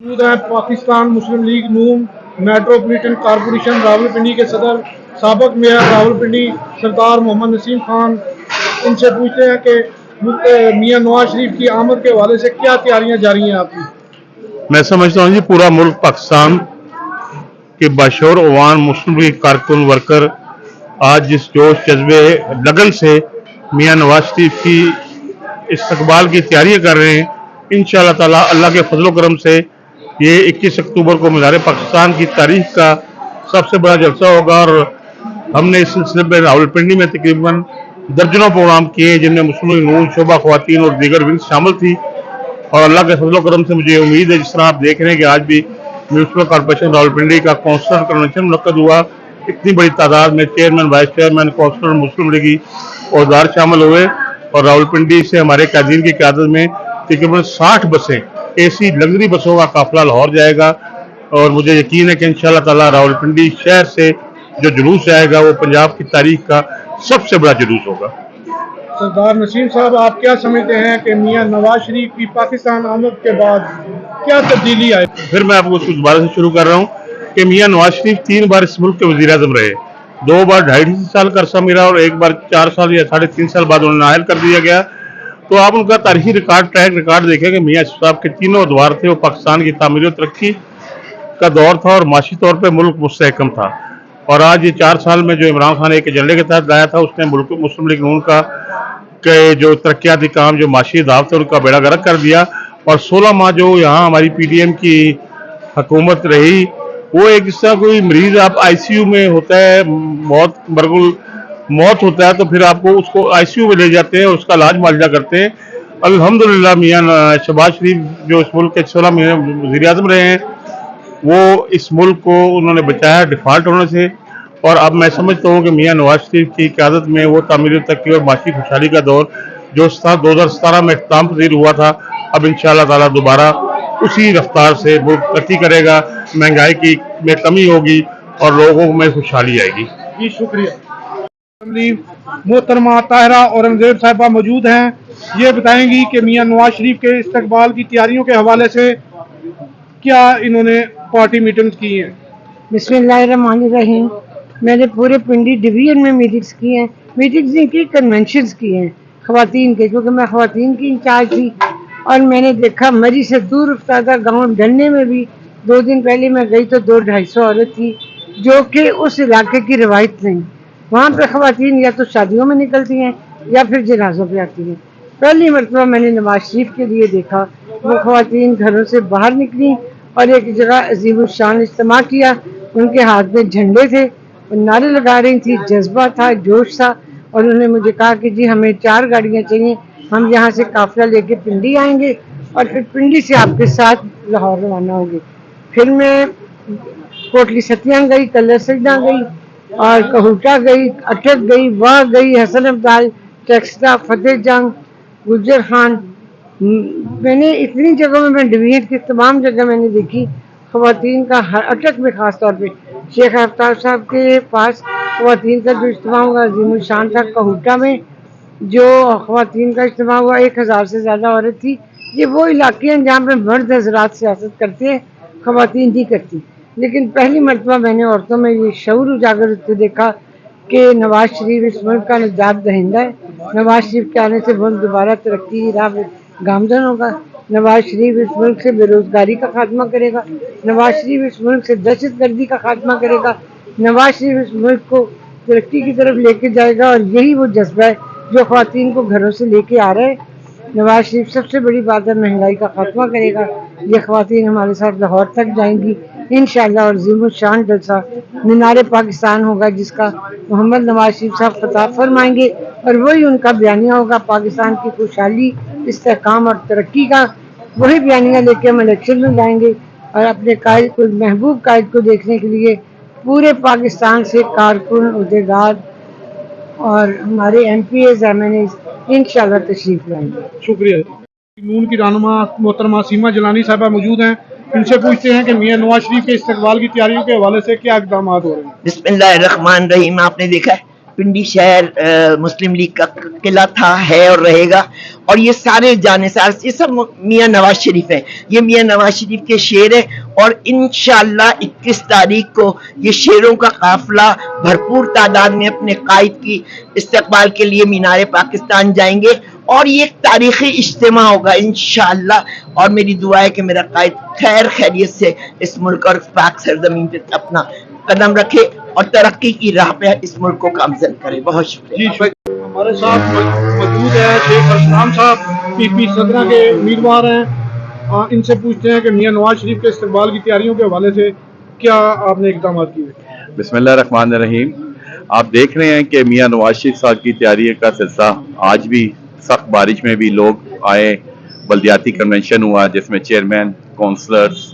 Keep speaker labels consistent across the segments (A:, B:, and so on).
A: मौजूद हैं पाकिस्तान मुस्लिम लीग नून metropolitan corporation Rawalpindi के सदर साबिक मेयर रावलपिंडी सरदार मोहम्मद नसीम खान। इनसे पूछते हैं कि मियां नवाज शरीफ की आमद के हवाले से क्या तैयारियां जारी हैं आपकी।
B: मैं समझता हूँ जी पूरा मुल्क पाकिस्तान के बाशऊर अवाम मुस्लिम लीग कारकुन वर्कर आज जिस जोश जज्बे लगन से मियां नवाज शरीफ की इस्तकबाल की तैयारियां कर रहे हैं, इंशाअल्लाह ताला अल्लाह के फजल करम से ये 21 अक्टूबर को मीनार पाकिस्तान की तारीख का सबसे बड़ा जलसा होगा। और हमने इस सिलसिले में रावलपिंडी में तकरीबन दर्जनों प्रोग्राम किए जिनमें मुस्लिम लीग नून शोबा ख्वातीन और दीगर विंग शामिल थी। और अल्लाह के फजल करम से मुझे उम्मीद है, जिस तरह आप देख रहे हैं कि आज भी म्यूनसिपल कॉर्पोरेशन रावलपिंडी का काउंसलर कन्वेंशन मुनक्कद हुआ, इतनी बड़ी तादाद में चेयरमैन, वाइस चेयरमैन, काउंसलर, मुस्लिम लीगी औरदार शामिल हुए। और रावलपिंडी से हमारे कायदीन की क़यादत में तकरीबन 60 बसें एसी लग्जरी बसों का काफिला लाहौर जाएगा। और मुझे यकीन है कि इंशाअल्लाह ताला रावलपिंडी शहर से जो जुलूस आएगा वो पंजाब की तारीख का सबसे बड़ा जुलूस होगा।
A: सरदार नसीम साहब, आप क्या समझते हैं कि मियां नवाज शरीफ की पाकिस्तान आमद के बाद क्या तब्दीली आई?
B: फिर मैं आपको दोबारा से शुरू कर रहा हूँ कि मियां नवाज शरीफ 3 बार इस मुल्क के वज़ीर आज़म रहे, 2 बार 2.5 साल का अरसा मिला और 1 बार 4 साल या 3.5 साल बाद उन्हें नाअहल कर दिया गया। तो आप उनका तारीखी ट्रैक रिकॉर्ड देखें कि मियां साहब के तीनों अदवार थे वो पाकिस्तान की तामीर और तरक्की का दौर था और माशी तौर पर मुल्क मुस्तहकम था। और आज ये 4 साल में जो इमरान खान एक एजेंडे के तहत लाया था, उसने मुल्क मुस्लिम लीग नून का के जो तरक्याती काम, जो माशी दावत है, उनका बेड़ा गर्क कर दिया। और 16 माह जो यहाँ हमारी PDM की हुकूमत रही, वो एक जिस तरह कोई मरीज आप ICU में होता है, मौत होता है, तो फिर आपको उसको ICU में ले जाते हैं, उसका इलाज मुआवजा करते हैं। अल्हम्दुलिल्लाह मियां शहबाज शरीफ जो इस मुल्क के 16 महीने वज़ीर आज़म रहे हैं, वो इस मुल्क को उन्होंने बचाया डिफॉल्ट होने से। और अब मैं समझता हूँ कि मियां नवाज शरीफ की क़यादत में वो तामीर तरक्की और माशी खुशहाली का दौर जो 2017 में इख्तिताम पज़ीर हुआ था, अब इंशाअल्लाह ताला दोबारा उसी रफ्तार से मुल्क तरक्की करेगा, महंगाई की में कमी होगी और लोगों में खुशहाली आएगी।
A: जी शुक्रिया। मोहतरमा ताहिरा औरंगजेब साहिबा मौजूद हैं, ये बताएंगी कि मियां नवाज शरीफ के इस्तकबाल की तैयारियों के हवाले से क्या इन्होंने पार्टी मीटिंग्स की हैं।
C: बिस्मिल्लाहिर्रहमानिर्रहीम। मैंने पूरे पिंडी डिवीजन में मीटिंग्स की हैं, मीटिंग्स नहीं की, कन्वेंशंस किए हैं ख़वातीन के, क्योंकि मैं ख़वातीन की इंचार्ज थी। और मैंने देखा मरी से दूर उफ्तादा गाँव ढलने में भी 2 दिन पहले मैं गई तो 200-250 औरत थी, जो कि उस इलाके की रवायत नहीं। वहाँ पर ख़वातीन या तो शादियों में निकलती हैं या फिर जनाजों पे आती हैं। पहली मरतबा मैंने नवाज शरीफ के लिए देखा, वो ख़वातीन घरों से बाहर निकली और एक जगह अजीम शान इज्तिमा किया। उनके हाथ में झंडे थे, नारे लगा रही थी, जज्बा था, जोश था। और उन्होंने मुझे कहा कि जी हमें 4 गाड़ियाँ चाहिए, हम यहाँ से काफिला लेके पिंडी आएंगे और फिर पिंडी से आपके साथ लाहौर रवाना होंगे। फिर मैं कोटली सतियान गई, कलर सजदा गई और कहूटा गई, अटक गई, वाह गई, हसन अब्दाल, टेक्सटा, फतेह जंग, गुजर खान। मैंने इतनी जगहों में, मैं डिवीजन की तमाम जगह मैंने देखी ख़वातीन का, हर अटक में ख़ास तौर पे शेख आफ्ताब साहब के पास ख़वातीन का जो इज्तिमा हुआ अजीम शान था। कहूटा में जो ख़वातीन का इज्तिमा हुआ, 1000 से ज़्यादा औरत थी। ये वो इलाके हैं जहाँ पे मर्द हजरात सियासत करते हैं, ख़वातीन नहीं करती। लेकिन पहली मरतबा मैंने औरतों में ये शऊर उजागर होते देखा कि नवाज शरीफ इस मुल्क का निजात दहिंदा है। नवाज शरीफ के आने से मुल्क दोबारा तरक्की की राह पे गामजन होगा। नवाज शरीफ इस मुल्क से बेरोजगारी का खात्मा करेगा। नवाज शरीफ इस मुल्क से दहशत गर्दी का खात्मा करेगा। नवाज शरीफ इस मुल्क को तरक्की की तरफ लेके जाएगा। और यही वो जज्बा है जो ख़वातीन को घरों से लेके आ रहे हैं। नवाज शरीफ सबसे बड़ी बात है, महंगाई का खात्मा करेगा। ये ख़वातीन हमारे साथ लाहौर तक जाएंगी इंशाअल्लाह। और अज़ीम शान जलसा मीनार पाकिस्तान होगा, जिसका मोहम्मद नवाज शरीफ साहब ख़िताब फरमाएंगे और वही उनका बयानिया होगा पाकिस्तान की खुशहाली, इस्तेहकाम और तरक्की का। वही बयानिया लेके हम इलेक्शन में जाएंगे और अपने कायद को, महबूब कायद को देखने के लिए पूरे पाकिस्तान से कारकुन, उहदेदार और हमारे MPs MNAs इंशाअल्लाह तशरीफ लाएंगे।
A: शुक्रिया। नून की रहनुमा मोहतरमा सीमा जलानी साहबा मौजूद हैं, इनसे पूछते हैं कि मियां नवाज शरीफ के इस्तकबाल की तैयारियों के हवाले से क्या इक़दाम हो रहे हैं।
D: बिस्मिल्लाहिर्रहमानिर्रहीम। आपने देखा है पिंडी शहर मुस्लिम लीग का किला था, है और रहेगा। और ये सारे जानिसार, ये सब मियां नवाज शरीफ है, ये मियां नवाज शरीफ के शेर है। और इंशाअल्लाह 21 तारीख को ये शेरों का काफिला भरपूर तादाद में अपने कायद की इस्तकबाल के लिए मीनार पाकिस्तान जाएंगे और ये एक तारीखी इज्तिमा होगा इंशाअल्लाह। और मेरी दुआ है कि मेरा कायद खैर खैरियत से इस मुल्क और पाक सरजमीन पे अपना कदम रखे और तरक्की की राह पे इस मुल्क को गामजन करे। बहुत शुक्रिया।
A: हमारे साथ मौजूद है शेख अरसलान साहब, पीपी सदरा के उम्मीदवार हैं। इनसे पूछते हैं कि मियां नवाज शरीफ के इस्तकबाल की तैयारियों के हवाले से क्या आपने इक़दाम किए।
E: बिस्मिल्लाहिर्रहमानिर्रहीम। आप देख रहे हैं कि मियां नवाज शरीफ साहब की तैयारी का सिलसिला आज भी सख्त बारिश में भी लोग आए, बल्दियाती कन्वेंशन हुआ जिसमें चेयरमैन, काउंसलर्स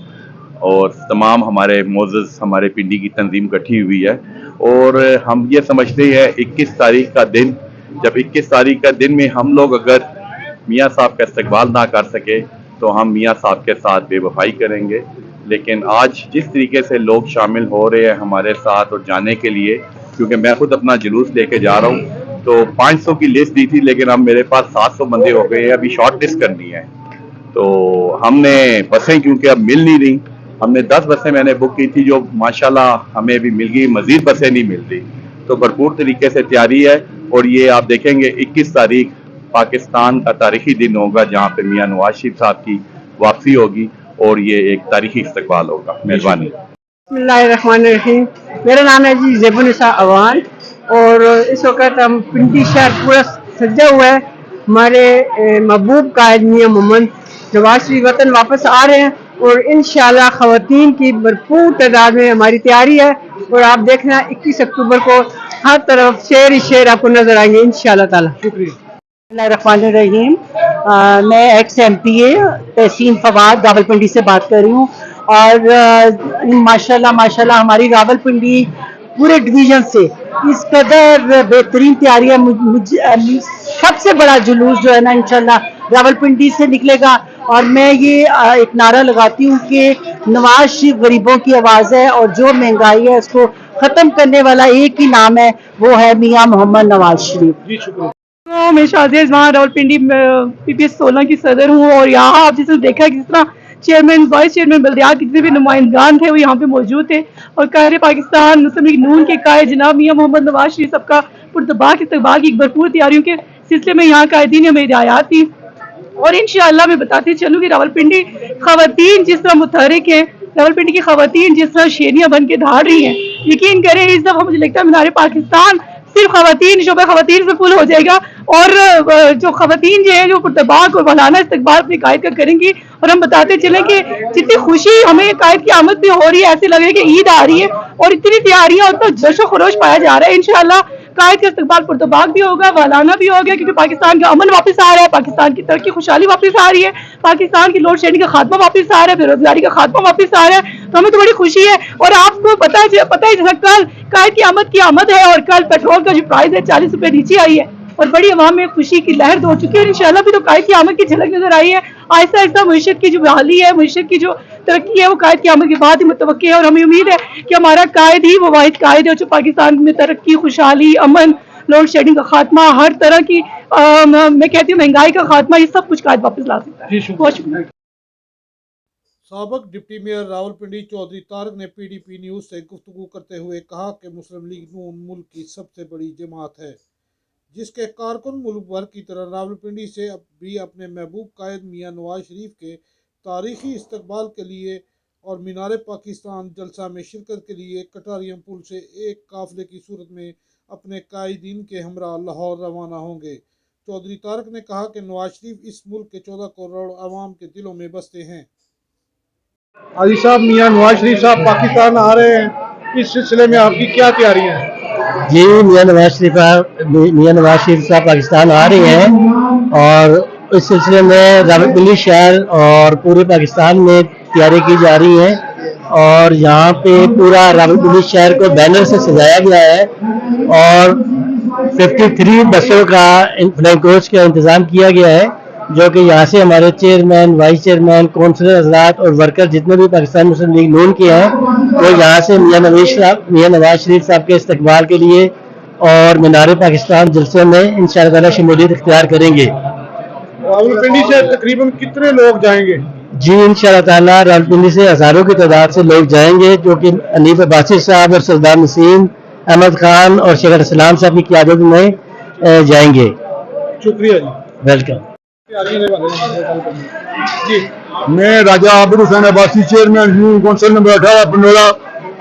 E: और तमाम हमारे मोअज़्ज़ज़ हमारे पिंडी की तंजीम इकट्ठी हुई है। और हम ये समझते हैं 21 तारीख का दिन, जब 21 तारीख का दिन में हम लोग अगर मियां साहब का इस्तकबाल ना कर सके तो हम मियां साहब के साथ बेवफाई करेंगे। लेकिन आज जिस तरीके से लोग शामिल हो रहे हैं हमारे साथ और जाने के लिए, क्योंकि मैं खुद अपना जुलूस लेके जा रहा हूँ, तो 500 की लिस्ट दी थी लेकिन अब मेरे पास 700 बंदे हो गए हैं, अभी शॉर्ट लिस्ट करनी है। तो हमने बसें क्योंकि अब मिल नहीं रही, हमने 10 बसें मैंने बुक की थी जो माशाल्लाह हमें भी मिल गई, मजीद बसें नहीं मिल रही। तो भरपूर तरीके से तैयारी है और ये आप देखेंगे 21 तारीख पाकिस्तान का तारीखी दिन होगा जहाँ पे मियां नवाज शरीफ साहब की वापसी होगी और ये एक तारीखी इस्तकबाल होगा। मेहरबानी।
C: बिस्मिल्लाहिर्रहमानिर्रहीम। मेरा नाम है जी ज़ेबुनिसा अवान और इस वक्त हम पिंडी शहर पूरा सजा हुआ है। हमारे महबूब कायद मियां मोहम्मद नवाज शरीफ वतन वापस आ रहे हैं और इंशाअल्लाह ख़वातीन की भरपूर तादाद में हमारी तैयारी है। और आप देखना 21 अक्टूबर को हर तरफ शेर ही शेर आपको नजर आएंगे इंशाअल्लाह ताला।
A: शुक्रिया।
F: बिस्मिल्लाहिर्रहमानिर्रहीम। मैं एक्स MPA तहसीन फवाद रावलपिंडी से बात कर रही हूँ। और माशाल्लाह हमारी रावलपिंडी पूरे डिवीजन से इस कदर बेहतरीन तैयारी है। सबसे बड़ा जुलूस जो है ना इंशाल्लाह रावलपिंडी से निकलेगा। और मैं ये एक नारा लगाती हूँ कि नवाज शरीफ गरीबों की आवाज़ है और जो महंगाई है उसको ख़त्म करने वाला एक ही नाम है, वो है मियां मोहम्मद नवाज शरीफ।
A: जी शुक्रिया।
F: तो मैं शाहजेज वहाँ रावलपिंडी PPS 16 की सदर हूँ। और यहाँ आप जिसने देखा किस तरह चेयरमैन, वाइस चेयरमैन, बल्दियात, जितने भी नुमाइंदान थे वो यहाँ पे मौजूद थे। और कायरे पाकिस्तान मुस्लिम लीग नून के कायद जनाब मियां मोहम्मद नवाज शरीफ सबका पुरतबाक इस्तकबाल की भरपूर तैयारियों के सिलसिले में यहाँ कायदीन ने हमें हिदायत थी। और इंशाअल्लाह मैं बताती चलूँ कि रावलपिंडी खवातीन जिस तरह मुतहरिक है, रावलपिंडी की खवातीन जिस तरह शेरियाँ बन के धाड़ रही हैं, यकीन करें इस दफ़ा मुझे लगता है मीनार पाकिस्तान सिर्फ खवातीन, शोबा खवातीन से फुल हो जाएगा। और जो खवातीन जो है जो पुरतबाक और मौलाना इस्तकबाल अपनी कायद का करेंगी। और हम बताते चलें कि जितनी खुशी हमें कायद की आमद भी हो रही है, ऐसे लग रहा है कि ईद आ रही है और इतनी तैयारियां, उतना जोशो खरोश पाया जा रहा है। इंशाअल्लाह कायद का इस्तकबाल पुरतबाक भी होगा, वालाना भी होगा, क्योंकि पाकिस्तान का अमन वापस आ रहा है, पाकिस्तान की तरक्की खुशहाली वापस आ रही है, पाकिस्तान की लोड शेडिंग का खात्मा वापस आ रहा है, बेरोजगारी का खात्मा वापस आ रहा है। तो हमें तो बड़ी खुशी है। और आपको पता है जैसा कल कायद की आमद है और कल पेट्रोल का जो प्राइस है 40 रुपए नीचे आई है और बड़ी आवाम में खुशी की लहर दौड़ चुकी है। इंशाल्लाह भी तो कायद की आमद की झलक नजर आई है। आहिस्ता आहिस्ता मईशत की जो बहाली है, मईशत की जो तरक्की है, वो कायद की आमद के बाद ही मुतवक्की है। और हमें उम्मीद है कि हमारा कायद ही वो वाहिद कायद है जो पाकिस्तान में तरक्की, खुशहाली, अमन, लोड शेडिंग का खात्मा, हर तरह की मैं कहती हूँ महंगाई का खात्मा, ये सब कुछ कायद वापस ला सकता है। बहुत शुक्रिया।
A: साबक डिप्टी मेयर रावलपिंडी चौधरी तारक ने PDP न्यूज़ से गुफ्तगू करते हुए कहा कि मुस्लिम लीग नून मुल्क की सबसे बड़ी जमात है, जिसके कारकुन मुल्क भर की तरह रावलपिंडी से भी अपने महबूब कायद मियां नवाज शरीफ के तारीखी इस्तकबाल के लिए और मीनार पाकिस्तान जलसा में शिरकत के लिए कटारियम पुल से एक काफिले की सूरत में अपने कायदीन के हमरा लाहौर रवाना होंगे। चौधरी तारक ने कहा कि नवाज शरीफ इस मुल्क के 14 करोड़ आवाम के दिलों में बसते हैं। हाजी साहब, मियां नवाज शरीफ साहब पाकिस्तान आ रहे हैं, इस सिलसिले में आपकी क्या तैयारियां हैं?
G: जी, मियां नवाज शरीफ साहब पाकिस्तान आ रहे हैं और इस सिलसिले में रावलपिंडी शहर और पूरे पाकिस्तान में तैयारी की जा रही है। और यहाँ पे पूरा रावलपिंडी शहर को बैनर से सजाया गया है और 53 बसों का फ्लाइंग कोच का इंतज़ाम किया गया है, जो कि यहाँ से हमारे चेयरमैन, वाइस चेयरमैन, काउंसलर हज़रात और वर्कर जितने भी पाकिस्तान मुस्लिम लीग नून के हैं वो यहाँ से मियां नवाज शरीफ साहब के इस्तकबाल के लिए اور مینار پاکستان جلسے میں انشاءاللہ تعالیٰ شمولیت اختیار کریں گے.
A: راولپنڈی سے تقریباً کتنے لوگ جائیں گے؟
G: جی انشاءاللہ تعالیٰ راولپنڈی سے ہزاروں کی تعداد سے لوگ جائیں گے، جو کہ حنیف عباسی صاحب اور سردار نسیم احمد خان اور شیخ اسلام صاحب کی قیادت میں جائیں گے.
A: شکریہ جی.
G: ویلکم.
A: جی
H: میں Raja Abid Hussain Abbasi chairman union council number 18 Pindora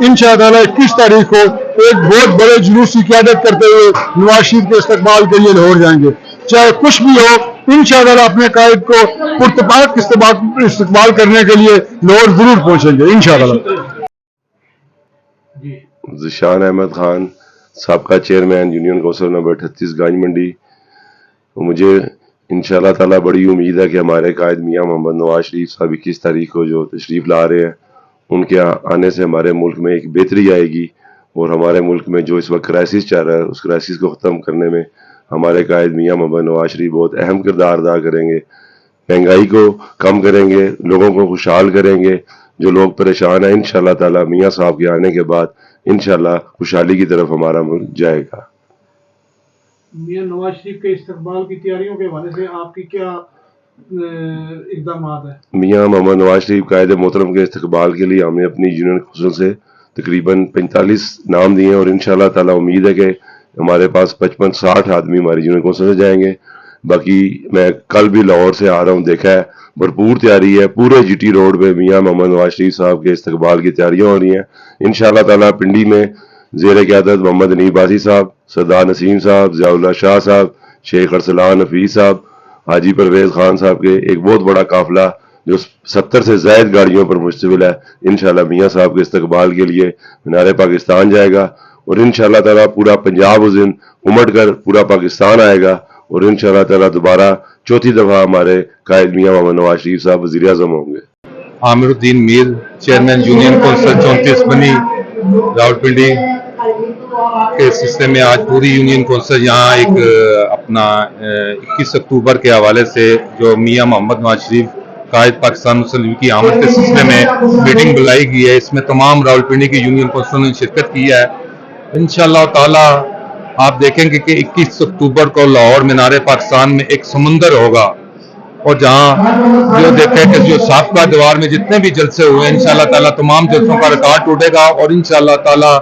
H: انشاءاللہ تعالیٰ 21 تاریخ کو ایک بہت بڑے جلوس کی قیادت کرتے ہوئے نواز شریف کے استقبال کے لیے لاہور جائیں گے. چاہے کچھ بھی ہو انشاءاللہ تعالیٰ اپنے قائد کو پرتپاک استقبال کرنے کے لیے لاہور ضرور پہنچیں گے انشاءاللہ.
I: ذیشان احمد خان سابقہ chairman union council number 38 Ganj منڈی. مجھے انشاءاللہ تعالیٰ بڑی امید ہے کہ ہمارے قائد میاں محمد نواز شریف صاحب 21 تاریخ کو جو تشریف لا رہے ہیں ان کے آنے سے ہمارے ملک میں ایک بہتری آئے گی، اور ہمارے ملک میں جو اس وقت کرائسس چل رہا ہے اس کرائسس کو ختم کرنے میں ہمارے قائد میاں محمد نواز شریف بہت اہم کردار ادا کریں گے. مہنگائی کو کم کریں گے، لوگوں کو خوشحال کریں گے. جو لوگ پریشان ہیں انشاءاللہ تعالیٰ میاں صاحب کے آنے کے بعد انشاءاللہ خوشحالی کی طرف ہمارا ملک جائے گا.
A: میاں نواز شریف کے استقبال کی تیاریوں کے حوالے سے آپ کی کیا اقدامات ہیں؟
I: میاں محمد نواز شریف قائد محترم کے استقبال کے لیے ہم نے اپنی یونین کونسل سے تقریباً 45 نام دیے ہیں، اور انشاءاللہ تعالیٰ امید ہے کہ ہمارے پاس 55-60 آدمی ہماری یونین کونسل سے جائیں گے. باقی میں کل بھی لاہور سے آ رہا ہوں، دیکھا ہے بھرپور تیاری ہے. پورے جی ٹی روڈ پہ میاں محمد نواز شریف صاحب کے استقبال کی تیاریاں ہو رہی ہیں. انشاءاللہ تعالیٰ پنڈی میں زیر قیادت محمد حنیف عباسی صاحب، سردار نسیم صاحب، ضیاء اللہ شاہ صاحب، شیخ ارسلان حفیظ صاحب، حاجی پرویز خان صاحب کے ایک بہت بڑا قافلہ جو 70 سے زائد گاڑیوں پر مشتمل ہے انشاءاللہ میاں صاحب کے استقبال کے لیے مینار پاکستان جائے گا. اور انشاءاللہ تعالیٰ پورا پنجاب اس دن امٹ کر پورا پاکستان آئے گا، اور انشاءاللہ تعالیٰ دوبارہ چوتھی دفعہ ہمارے قائد میاں محمد نواز شریف صاحب وزیر اعظم ہوں گے.
B: عامر الدین میر چیئرمین یونین کونسل 34 بنی راولپنڈی کے سلسلے میں آج پوری یونین کونسل یہاں ایک اپنا 21 اکتوبر کے حوالے سے جو میاں محمد نواز شریف قائد پاکستان مسلم لیگ کی آمد کے سلسلے میں میٹنگ بلائی گئی ہے. اس میں تمام راولپنڈی کی یونین کونسل نے شرکت کی ہے. انشاءاللہ تعالی آپ دیکھیں گے کہ 21 اکتوبر کو لاہور مینار پاکستان میں ایک سمندر ہوگا، اور جہاں جو دیکھیں کہ جو سابقہ دوار میں جتنے بھی جلسے ہوئے انشاءاللہ تعالی تمام جلسوں کا ریکارڈ ٹوٹے گا، اور انشاءاللہ تعالی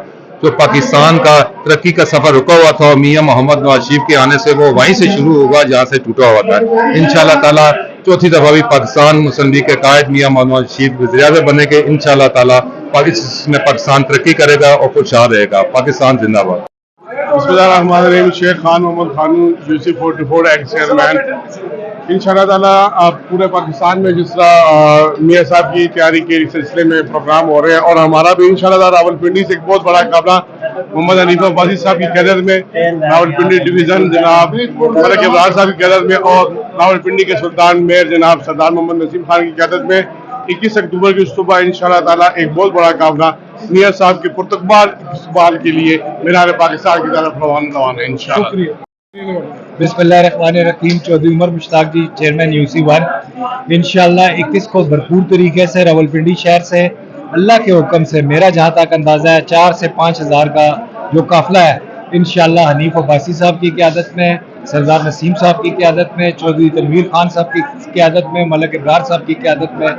B: جو پاکستان کا ترقی کا سفر رکا ہوا تھا میاں محمد نواز شریف کے آنے سے وہ وہیں سے شروع ہوگا جہاں سے ٹوٹا ہوا تھا. انشاءاللہ تعالی چوتھی دفعہ بھی پاکستان مسلم لیگ کے قائد میاں محمد نواز شریف وزیر اعظم بنے گے. انشاءاللہ تعالی پاکستان ترقی کرے گا اور خوشحال رہے گا. پاکستان زندہ باد.
H: بسم اللہ الرحمن الرحیم. شیخ خان محمد خانو UC 44 ایکس چیئرمین. انشاءاللہ تعالیٰ آپ پورے پاکستان میں جس طرح میاں صاحب کی تیاری کے سلسلے میں پروگرام ہو رہے ہیں، اور ہمارا بھی انشاءاللہ تعالیٰ راولپنڈی سے ایک بہت بڑا قافلہ محمد حنیف عباسی صاحب کی قیادت میں، راولپنڈی ڈویژن جناب ملک ابرار صاحب کی قیادت میں، اور راولپنڈی کے سلطان میئر جناب سردار محمد نسیم خان کی قیادت میں 21 اکتوبر کی صبح انشاءاللہ تعالیٰ ایک بہت بڑا قافلہ میاں صاحب کے پرتقبال استقبال کے لیے مینار پاکستان کی طرف روانہ ہے انشاءاللہ.
J: بسم اللہ الرحمن الرحیم. چودھری عمر مشتاق جی چیئرمین UC 1. انشاءاللہ 21 کو بھرپور طریقے سے راولپنڈی شہر سے اللہ کے حکم سے میرا جہاں تک اندازہ ہے 4 سے 5 ہزار کا جو قافلہ ہے انشاءاللہ حنیف عباسی صاحب کی قیادت میں، سردار نسیم صاحب کی قیادت میں، چودھری تنویر خان صاحب کی قیادت میں، ملک ابرار صاحب کی قیادت میں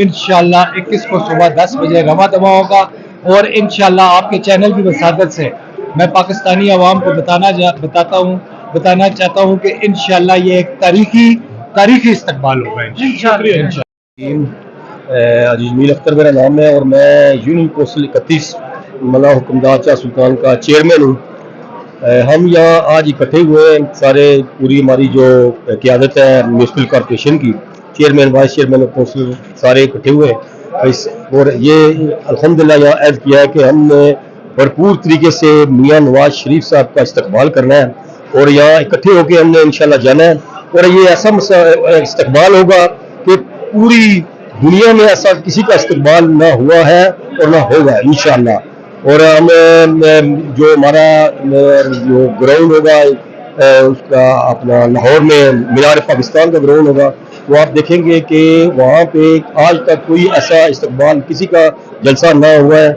J: انشاءاللہ 21 کو صبح 10 بجے رواں دواں ہوگا. اور انشاءاللہ آپ کے چینل کی وسادت سے میں پاکستانی عوام کو بتانا چاہتا ہوں کہ انشاءاللہ یہ ایک تاریخی استقبال ہوگا انشاءاللہ.
G: عزیز میل اختر میرا نام ہے، اور میں یونین کونسل 31 ملا حکمدار شاہ سلطان کا چیئرمین ہوں. ہم یہاں آج اکٹھے ہوئے ہیں، سارے پوری ہماری جو قیادت ہے میونسپل کارپوریشن کی، چیئرمین وائس چیئرمین کونسل سارے اکٹھے ہوئے ہیں. اور یہ الحمدللہ یہاں عرض کیا ہے کہ ہم نے بھرپور طریقے سے میاں نواز شریف صاحب کا استقبال کرنا ہے، اور یہاں اکٹھے ہو کے ہم نے انشاءاللہ جانا ہے. اور یہ ایسا استقبال ہوگا کہ پوری دنیا میں ایسا کسی کا استقبال نہ ہوا ہے اور نہ ہوگا انشاءاللہ. اور ہم جو ہمارا جو گراؤنڈ ہوگا اس کا اپنا لاہور میں مینار پاکستان کا گراؤنڈ ہوگا، وہ آپ دیکھیں گے کہ وہاں پہ آج تک کوئی ایسا استقبال کسی کا جلسہ نہ ہوا ہے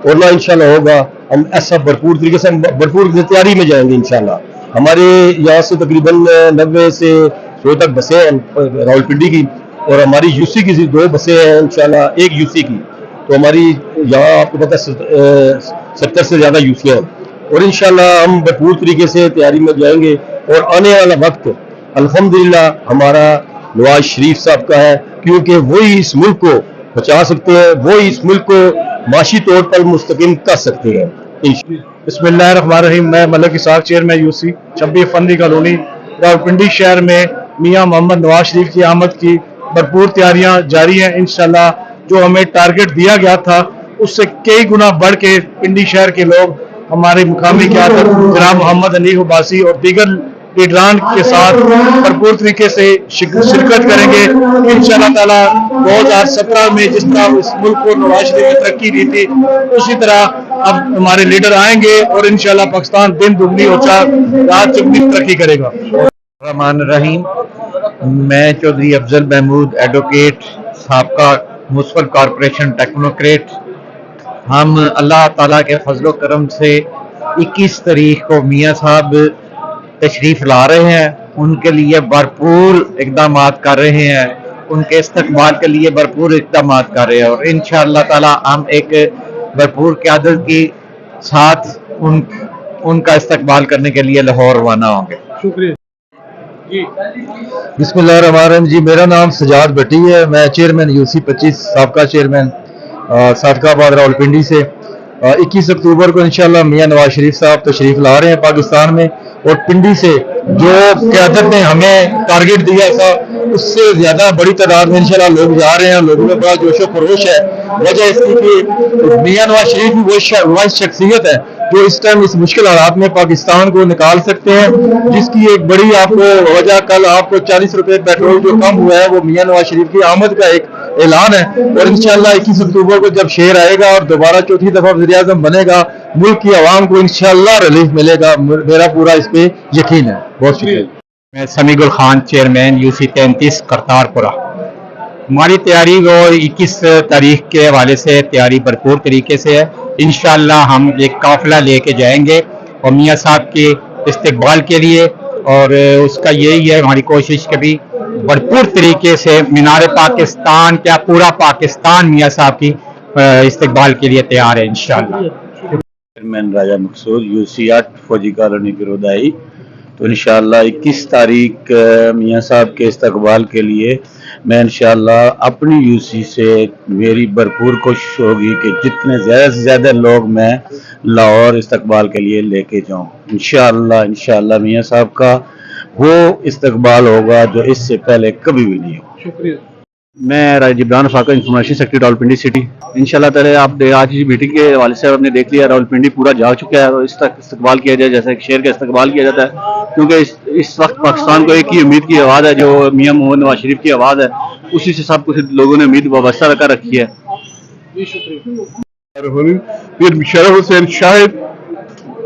G: اور نہ انشاءاللہ ہوگا. हम ऐसा भरपूर तरीके से भरपूर तैयारी में जाएंगे इंशाल्लाह। हमारे यहाँ से तकरीबन 90 से 100 तक बसें हैं रावलपिंडी की, और हमारी यूसी की 2 बसें हैं इंशाल्लाह, 1 यूसी की। तो हमारी यहाँ आपको पता है 70 से ज़्यादा यूसियाँ हैं, और इंशाल्लाह हम भरपूर तरीके से तैयारी में जाएंगे। और आने वाला वक्त अल्हम्दुलिल्लाह हमारा नवाज शरीफ साहब का है, क्योंकि वही इस मुल्क को बचा सकते हैं, वही इस मुल्क को माशी तौर पर मुस्तकिम कर सकते हैं।
A: बिस्मिल्लाहिर्रहमानिर्रहीम। मैं Malik Ishaq, chairman UC 26 Phandi colony Rawalpindi शहर में मियां मोहम्मद नवाज शरीफ की आमद की भरपूर तैयारियां जारी हैं। इंशाल्लाह जो हमें टारगेट दिया गया था उससे कई गुना बढ़ के पिंडी शहर के लोग हमारे मुकामी क़यादत जनाब मोहम्मद हनीफ अब्बासी और दीगर लीडरान के साथ भरपूर तरीके से शिरकत करेंगे। इंशाअल्लाह ताला 2017 में जिस तरह इस मुल्क को नवाज शरीफ ने तरक्की दी थी, उसी तरह अब हमारे लीडर आएंगे और इंशाअल्लाह पाकिस्तान दिन दुगनी और रात चौगुनी तरक्की करेगा।
K: रहमान रहीम। मैं चौधरी अफजल महमूद, एडवोकेट, साबका म्युनिसिपल कॉरपोरेशन टेक्नोक्रेट। हम अल्लाह ताला के फजलो करम से 21 तारीख को मियाँ साहब तशरीफ ला रहे हैं, उनके लिए भरपूर इकदाम कर रहे हैं, उनके इस्तकबाल के लिए भरपूर इकदाम कर रहे हैं, और इंशाअल्लाह ताला हम एक भरपूर क़यादत के साथ उनका इस्तकबाल करने के लिए लाहौर रवाना होंगे।
A: शुक्रिया जी।
J: बिस्मिल्लाहिर्रहमानिर्रहीम। जी, मेरा नाम सजाद भट्टी है, मैं चेयरमैन यूसी 25 साबका चेयरमैन सादकाबाद रावलपिंडी से। 21 अक्टूबर को इंशाल्लाह मियां नवाज शरीफ साहब तशरीफ ला रहे हैं पाकिस्तान में, और पिंडी से जो क़यादत ने हमें टारगेट दिया था उससे ज़्यादा बड़ी तादाद में इंशाल्लाह लोग जा रहे हैं। लोगों में बड़ा जोशो खरोश है। वजह इसकी कि मियां नवाज शरीफ वो शख्सियत है जो इस टाइम इस मुश्किल हालात में पाकिस्तान को निकाल सकते हैं, जिसकी एक बड़ी आपको वजह कल आपको 40 रुपए पेट्रोल जो कम हुआ है वो मियां नवाज शरीफ की आमद का एक ऐलान है। और इंशाल्लाह 21 अक्टूबर को जब शेर आएगा और दोबारा चौथी दफा वज़ीर-ए-आज़म बनेगा, मुल्क की आवाम को इंशाल्लाह रिलीफ मिलेगा। मेरा पूरा इस पे यकीन है। बहुत शुक्रिया।
K: मैं समीगुल खान, चेयरमैन यूसी 33 करतारपुरा। हमारी तैयारी वो 21 तारीख के हवाले से तैयारी भरपूर तरीके से है। इंशाअल्लाह हम एक काफिला लेके जाएंगे और मियाँ साहब के इस्तकबाल के लिए, और उसका यही है हमारी कोशिश कि भी भरपूर तरीके से मीनार पाकिस्तान क्या पूरा पाकिस्तान मियाँ साहब की इस्तकबाल के लिए तैयार है इंशाअल्लाह।
E: चेयरमैन राजा मकसूद, यूसी 8 फौजी कॉलोनी गिरोदाई। तो इंशाअल्लाह 21 तारीख मियाँ साहब के इस्तकबाल के लिए मैं इंशाअल्लाह अपनी यूसी से मेरी भरपूर कोशिश होगी कि जितने ज़्यादा से ज़्यादा लोग मैं लाहौर इस्तकबाल के लिए लेके जाऊँ। इंशाअल्लाह मियाँ साहब का वो इस्तकबाल होगा जो इससे पहले कभी भी नहीं हुआ।
A: शुक्रिया।
B: मैं राजीव इब्रान फाका, इंफॉर्मेशन सेक्रेटरी रावलपिंडी सिटी। इंशाल्लाह ताला आप आज की मीटिंग के हवाले से आपने देख लिया, रावलपिंडी पूरा जाग चुका है और इस तक इस्तकबाल किया जाए जैसे एक शेर का इस्तकबाल किया जाता है, क्योंकि इस वक्त पाकिस्तान को एक ही उम्मीद की आवाज़ है जो मियां मोहम्मद नवाज शरीफ की आवाज़ है, उसी से सब कुछ लोगों ने उम्मीद वाबस्ता रखा रखी है।
H: फिर मुशर्रफ हुसैन शाहिद,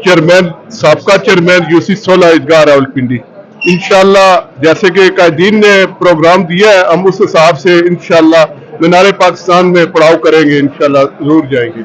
H: चेयरमैन, साबका चेयरमैन यूसी 16 ईदगाह रावलपिंडी। इंशाल्लाह जैसे कि कायदीन ने प्रोग्राम दिया है, हम उस हिसाब से इंशाल्लाह मीनारे पाकिस्तान में पड़ाव करेंगे, इंशाल्लाह जरूर जाएंगे।